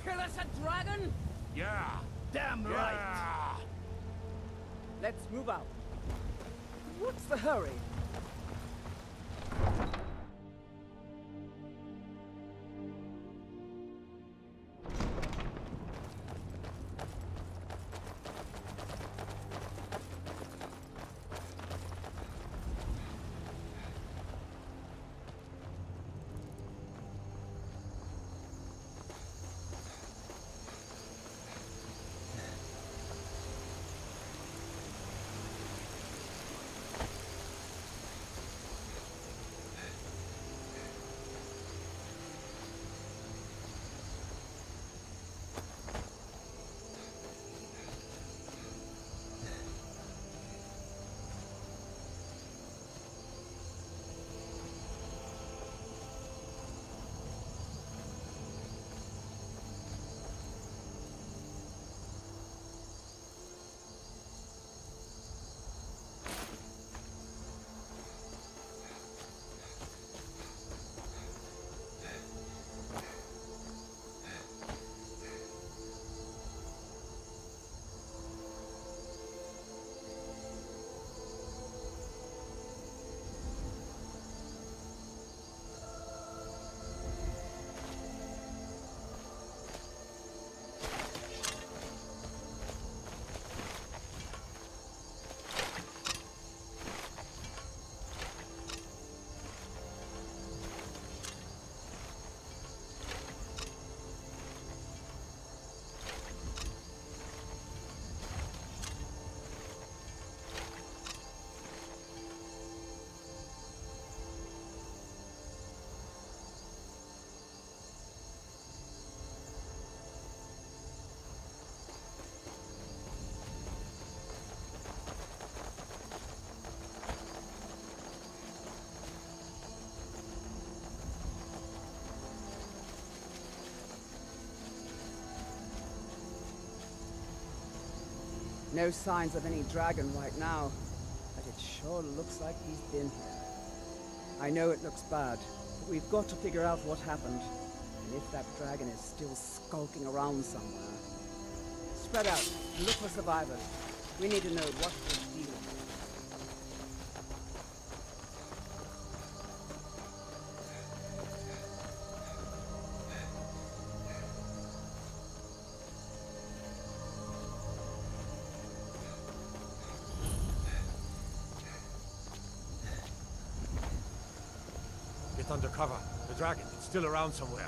kill us a dragon? Yeah. Damn right. Let's move out. What's the hurry? No signs of any dragon right now, but it sure looks like he's been here. I know it looks bad, but we've got to figure out what happened, and if that dragon is still skulking around somewhere. Spread out and look for survivors. We need to know what the deal is. Get under cover. The dragon, it's still around somewhere.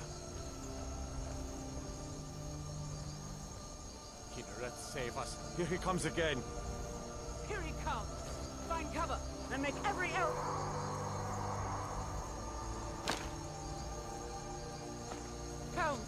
Let's save us. Here he comes again. Here he comes! Find cover and make every error! Count!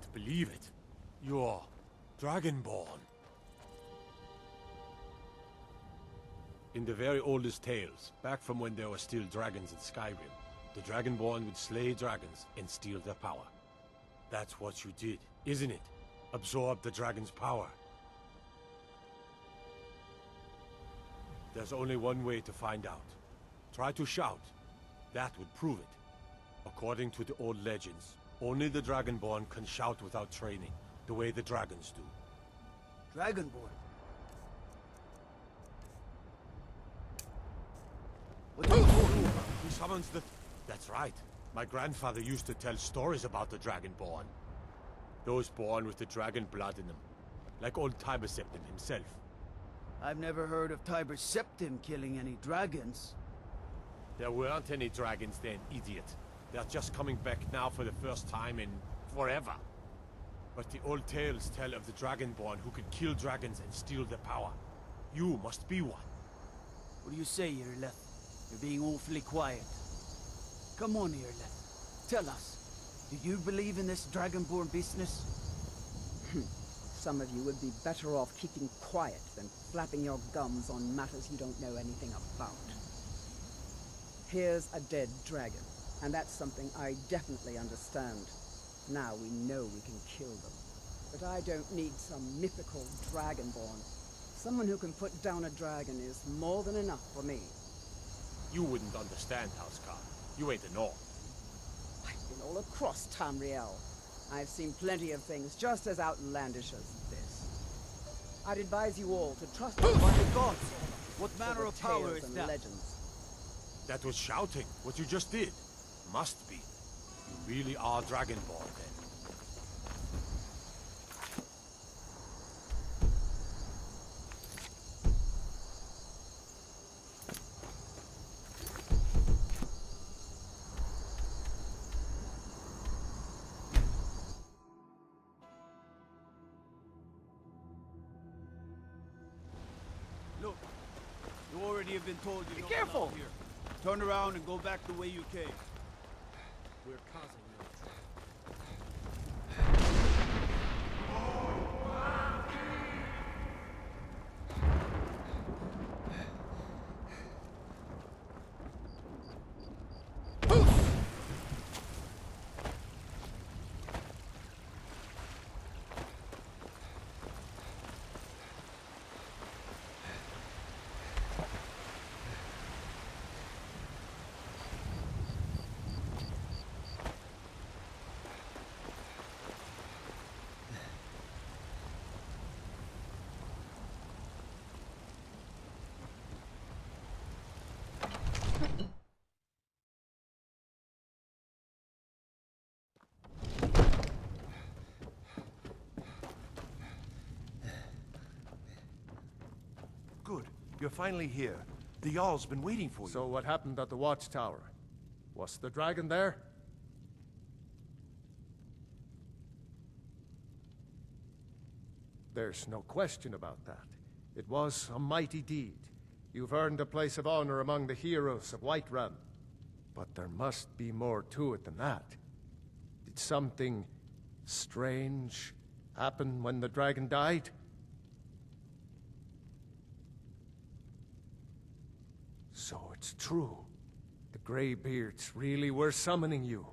can't believe it. You're Dragonborn. In the very oldest tales, back from when there were still dragons in Skyrim, the Dragonborn would slay dragons and steal their power. That's what you did, isn't it? Absorb the dragon's power. There's only one way to find out. Try to shout. That would prove it. According to the old legends, only the Dragonborn can shout without training, the way the dragons do. Dragonborn? What do you talking about? He summons the... That's right. My grandfather used to tell stories about the Dragonborn. Those born with the dragon blood in them. Like old Tiber Septim himself. I've never heard of Tiber Septim killing any dragons. There weren't any dragons then, idiot. They're just coming back now for the first time in... forever. But the old tales tell of the Dragonborn who could kill dragons and steal their power. You must be one. What do you say, Irleth? You're being awfully quiet. Come on, Irleth. Tell us. Do you believe in this Dragonborn business? Some of you would be better off keeping quiet than flapping your gums on matters you don't know anything about. Here's a dead dragon, and that's something I definitely understand. Now we know we can kill them. But I don't need some mythical Dragonborn. Someone who can put down a dragon is more than enough for me. You wouldn't understand, Housecarl. You ain't a North. I've been all across Tamriel. I've seen plenty of things just as outlandish as this. I'd advise you all to trust in By the gods! What for manner the of power tales is and that? Legends. That was shouting, what you just did. Must be. You really are Dragonborn, then. Look, you already have been told you're Be not careful! allowed here. Turn around and go back the way you came. We're causing no trouble. Good. You're finally here. The Jarl's been waiting for you. So what happened at the watchtower? Was the dragon there? There's no question about that. It was a mighty deed. You've earned a place of honor among the heroes of Whiterun. But there must be more to it than that. Did something strange happen when the dragon died? So it's true. The Greybeards really were summoning you.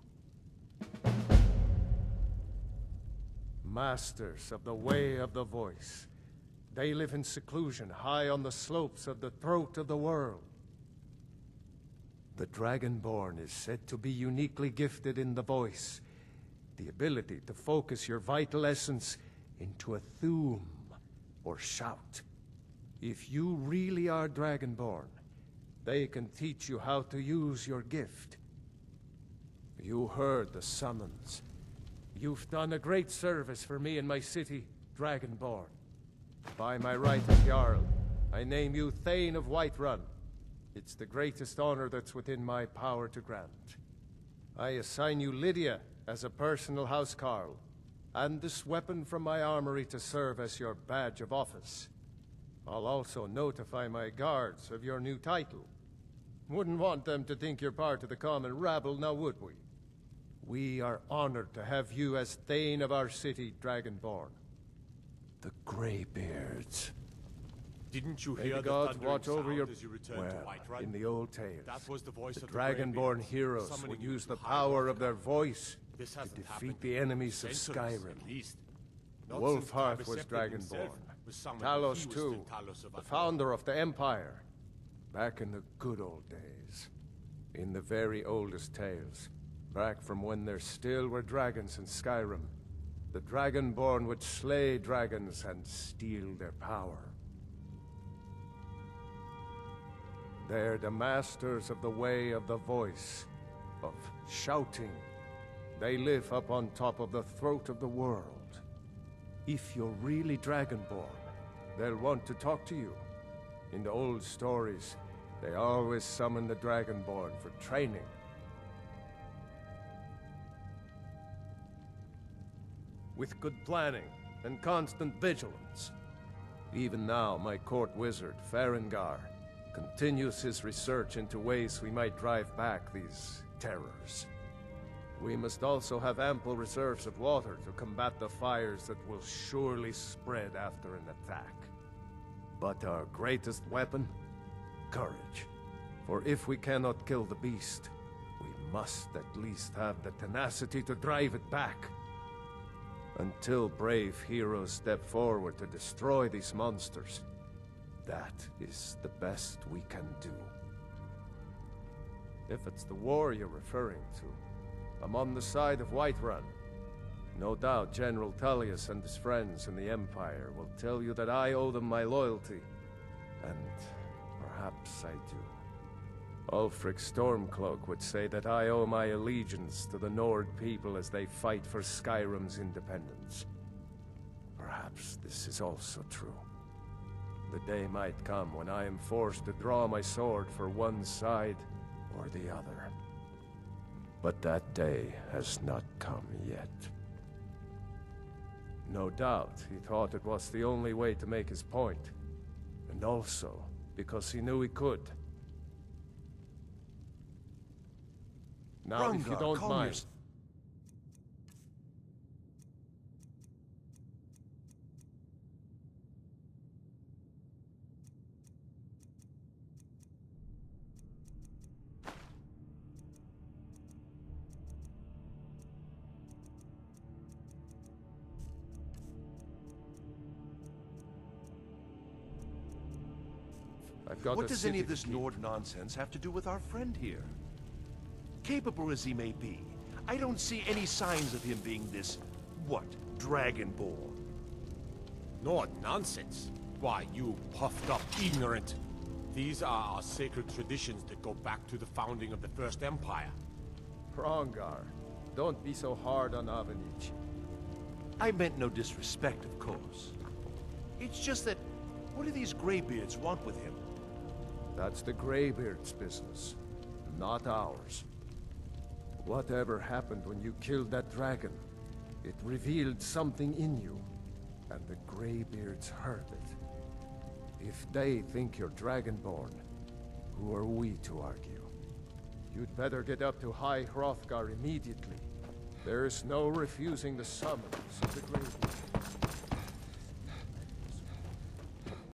Masters of the Way of the Voice. They live in seclusion high on the slopes of the throat of the world. The Dragonborn is said to be uniquely gifted in the voice, the ability to focus your vital essence into a thume or shout. If you really are Dragonborn, they can teach you how to use your gift. You heard the summons. You've done a great service for me and my city, Dragonborn. By my right as Jarl, I name you Thane of Whiterun. It's the greatest honor that's within my power to grant. I assign you Lydia as a personal housecarl, and this weapon from my armory to serve as your badge of office. I'll also notify my guards of your new title. Wouldn't want them to think you're part of the common rabble, now would we? We are honored to have you as Thane of our city, Dragonborn. The Greybeards. Didn't you May hear the the gods thundering watch over sound your... as you returned to Well, Whiterun? in the old tales, That was the voice the of the Dragonborn Greybeards, heroes summoning would you use to the High power of Hrothgar. their voice This to hasn't defeat happened the in enemies of centuries, Skyrim. at least. Not since Wolfhearth was Carbisepte himself Dragonborn. was summoned when he Talos was too, still Talos of the Atlantis. founder of the Empire. Back in the good old days. In the very oldest tales. Back from when there still were dragons in Skyrim. The Dragonborn would slay dragons and steal their power. They're the masters of the way of the voice, of shouting. They live up on top of the throat of the world. If you're really Dragonborn, they'll want to talk to you. In the old stories, they always summon the Dragonborn for training. With good planning and constant vigilance. Even now, my court wizard, Farengar, continues his research into ways we might drive back these terrors. We must also have ample reserves of water to combat the fires that will surely spread after an attack. But our greatest weapon? Courage. For if we cannot kill the beast, we must at least have the tenacity to drive it back. Until brave heroes step forward to destroy these monsters, that is the best we can do. If it's the war you're referring to, I'm on the side of Whiterun. No doubt General Tullius and his friends in the Empire will tell you that I owe them my loyalty. And perhaps I do. Ulfric Stormcloak would say that I owe my allegiance to the Nord people as they fight for Skyrim's independence. Perhaps this is also true. The day might come when I am forced to draw my sword for one side or the other. But that day has not come yet. No doubt he thought it was the only way to make his point. And also because he knew he could. Now, if you Hrothgar, don't calm mind... yourself. I've got What a does any city of this to keep. Nord nonsense have to do with our friend here? Capable as he may be, I don't see any signs of him being this, what, Dragonborn. No nonsense. Why, you puffed up ignorant. These are our sacred traditions that go back to the founding of the First Empire. Hrongar, don't be so hard on Avenici. I meant no disrespect, of course. It's just that, what do these Greybeards want with him? That's the Greybeard's business, not ours. Whatever happened when you killed that dragon, it revealed something in you, and the Greybeards heard it. If they think you're Dragonborn, who are we to argue? You'd better get up to High Hrothgar immediately. There's no refusing the summons of the Greybeards.